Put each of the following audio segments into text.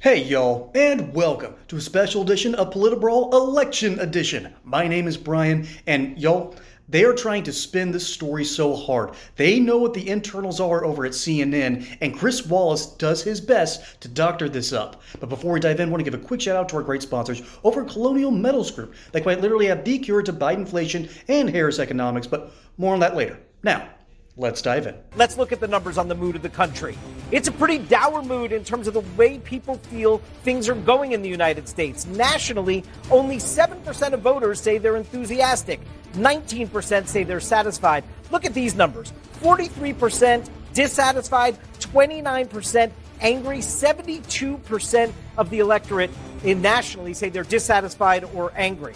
Hey y'all, and welcome to a special edition of Politibrawl Election Edition. My name is Brian, and y'all, they are trying to spin this story so hard. They know what the internals are over at CNN, and Chris Wallace does his best to doctor this up. But before we dive in, I want to give a quick shout out to our great sponsors over at Colonial Metals Group. They quite literally have the cure to Bidenflation and Harris economics, but more on that later. Now, let's dive in. Let's look at the numbers on the mood of the country. It's a pretty dour mood in terms of the way people feel things are going in the United States. Nationally, only 7% of voters say they're enthusiastic. 19% say they're satisfied. Look at these numbers. 43% dissatisfied, 29% angry, 72% of the electorate nationally say they're dissatisfied or angry.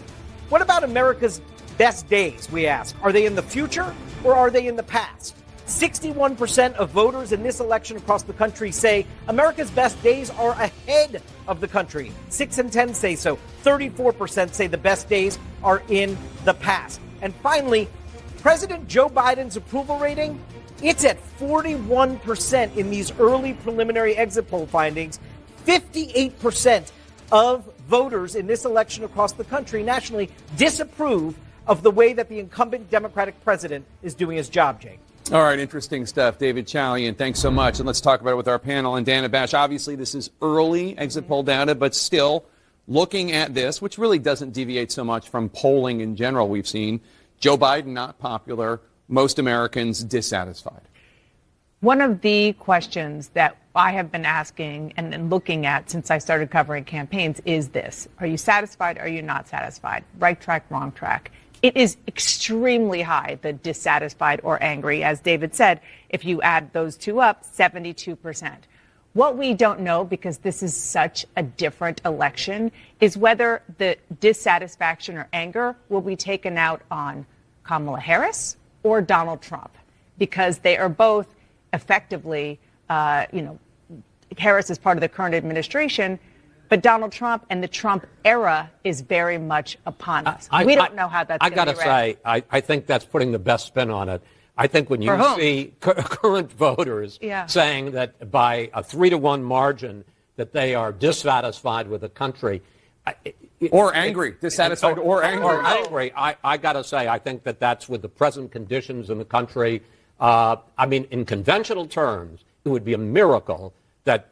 What about America's best days, we ask? Are they in the future or are they in the past? 61% of voters in this election across the country say America's best days are ahead of the country. 6 in 10 say so. 34% say the best days are in the past. And finally, President Joe Biden's approval rating, it's at 41% in these early preliminary exit poll findings. 58% of voters in this election across the country nationally disapprove of the way that the incumbent Democratic president is doing his job, Jake. All right, interesting stuff. David Chalian, thanks so much. And let's talk about it with our panel. And Dana Bash, obviously this is early exit poll data, but still looking at this, which really doesn't deviate so much from polling in general we've seen, Joe Biden not popular, most Americans dissatisfied. One of the questions that I have been asking and looking at since I started covering campaigns is this. Are you satisfied? Are you not satisfied? Right track, wrong track. It is extremely high, the dissatisfied or angry. As David said, if you add those two up, 72%. What we don't know, because this is such a different election, is whether the dissatisfaction or anger will be taken out on Kamala Harris or Donald Trump, because they are both effectively, Harris is part of the current administration, but Donald Trump and the Trump era is very much upon us. We don't know how that's going to be. I got to say, I think that's putting the best spin on it. I think when you see current voters saying that by a 3-1 margin that they are dissatisfied with the country. Or angry, dissatisfied or angry. Or angry. I got to say, I think that that's with the present conditions in the country. In conventional terms, it would be a miracle that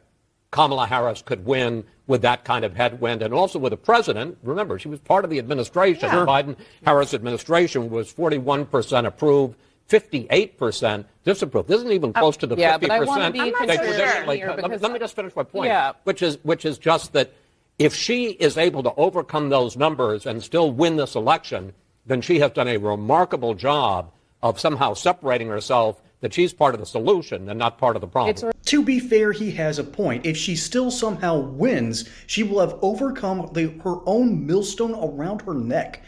Kamala Harris could win with that kind of headwind, and also with a president. Remember, she was part of the administration. The Biden-Harris administration was 41% approved, 58% disapproved. This isn't even close to the 50% they traditionally. Let me just finish my point, which is just that if she is able to overcome those numbers and still win this election, then she has done a remarkable job of somehow separating herself that she's part of the solution and not part of the problem. To be fair, he has a point. If she still somehow wins, she will have overcome her own millstone around her neck.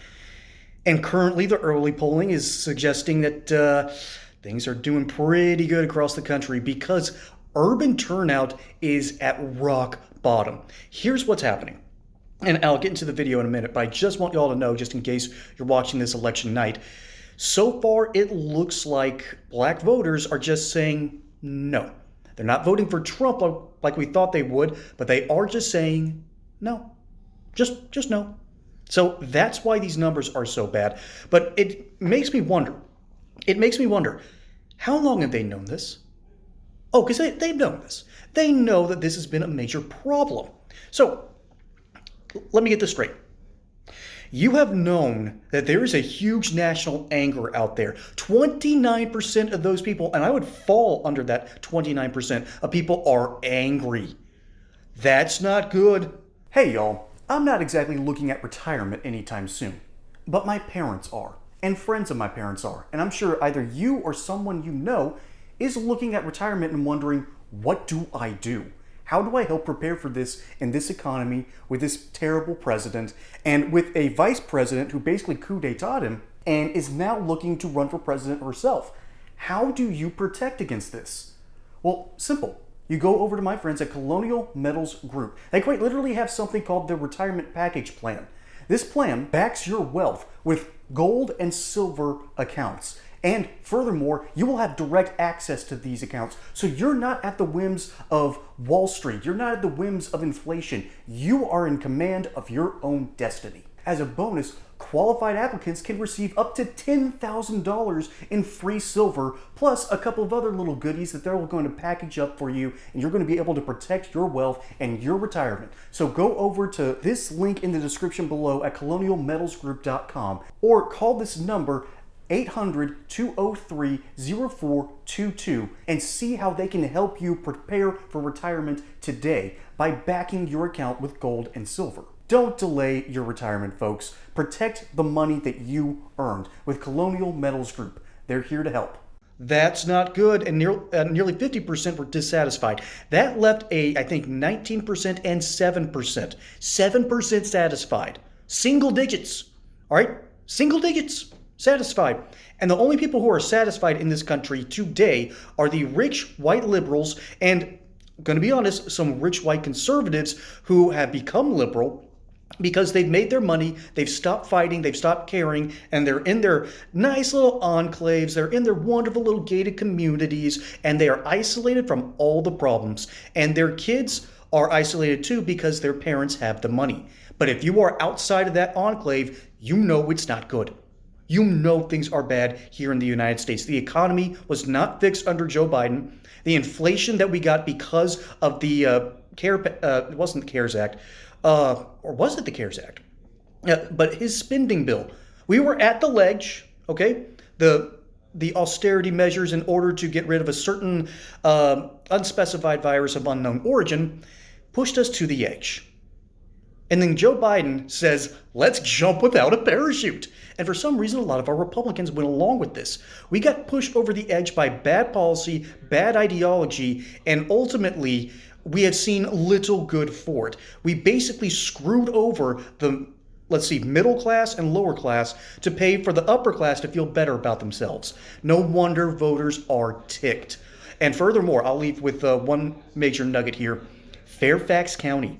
And currently, the early polling is suggesting that things are doing pretty good across the country because urban turnout is at rock bottom. Here's what's happening. And I'll get into the video in a minute, but I just want y'all to know, just in case you're watching this election night, so far, it looks like black voters are just saying no. They're not voting for Trump like we thought they would, but they are just saying no. Just no. So that's why these numbers are so bad. But it makes me wonder. How long have they known this? Oh, because they've known this. They know that this has been a major problem. So let me get this straight. You have known that there is a huge national anger out there. 29% of those people, and I would fall under that 29% of people, are angry. That's not good. Hey y'all, I'm not exactly looking at retirement anytime soon, but my parents are, and friends of my parents are, and I'm sure either you or someone you know is looking at retirement and wondering, what do I do? How do I help prepare for this in this economy with this terrible president and with a vice president who basically coup d'etat him and is now looking to run for president herself? How do you protect against this? Well, simple. You go over to my friends at Colonial Metals Group. They quite literally have something called the Retirement Package Plan. This plan backs your wealth with gold and silver accounts. And furthermore, you will have direct access to these accounts. So you're not at the whims of Wall Street. You're not at the whims of inflation. You are in command of your own destiny. As a bonus, qualified applicants can receive up to $10,000 in free silver, plus a couple of other little goodies that they're going to package up for you, and you're going to be able to protect your wealth and your retirement. So go over to this link in the description below at colonialmetalsgroup.com or call this number 800-203-0422 and see how they can help you prepare for retirement today by backing your account with gold and silver. Don't delay your retirement, folks. Protect the money that you earned with Colonial Metals Group. They're here to help. That's not good, and nearly 50% were dissatisfied. That left I think 19% and 7%. 7% satisfied. Single digits. All right? Single digits satisfied. And the only people who are satisfied in this country today are the rich white liberals and, I'm going to be honest, some rich white conservatives who have become liberal because they've made their money, they've stopped fighting, they've stopped caring, and they're in their nice little enclaves, they're in their wonderful little gated communities, and they are isolated from all the problems. And their kids are isolated too because their parents have the money. But if you are outside of that enclave, you know it's not good. You know things are bad here in the United States. The economy was not fixed under Joe Biden. The inflation that we got because of the it wasn't the CARES Act, or was it the CARES Act? But his spending bill. We were at the ledge, okay? The austerity measures in order to get rid of a certain unspecified virus of unknown origin pushed us to the edge. And then Joe Biden says, let's jump without a parachute. And for some reason, a lot of our Republicans went along with this. We got pushed over the edge by bad policy, bad ideology, and ultimately, we have seen little good for it. We basically screwed over the, middle class and lower class to pay for the upper class to feel better about themselves. No wonder voters are ticked. And furthermore, I'll leave with one major nugget here. Fairfax County,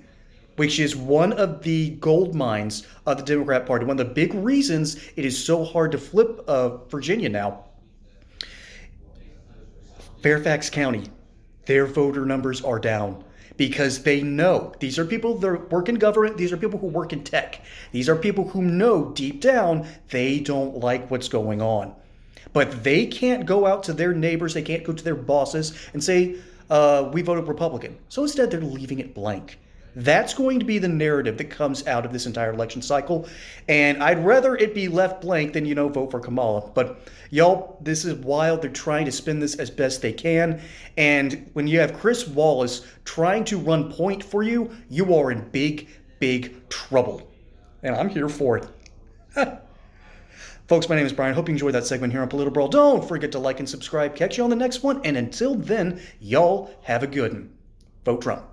which is one of the gold mines of the Democrat Party, one of the big reasons it is so hard to flip Virginia now. Fairfax County, their voter numbers are down because they know these are people that work in government. These are people who work in tech. These are people who know deep down they don't like what's going on. But they can't go out to their neighbors. They can't go to their bosses and say, we voted Republican. So instead, they're leaving it blank. That's going to be the narrative that comes out of this entire election cycle. And I'd rather it be left blank than, vote for Kamala. But y'all, this is wild. They're trying to spin this as best they can. And when you have Chris Wallace trying to run point for you, you are in big, big trouble. And I'm here for it. Folks, my name is Brian. Hope you enjoyed that segment here on Political Brawl. Don't forget to like and subscribe. Catch you on the next one. And until then, y'all have a good one. Vote Trump.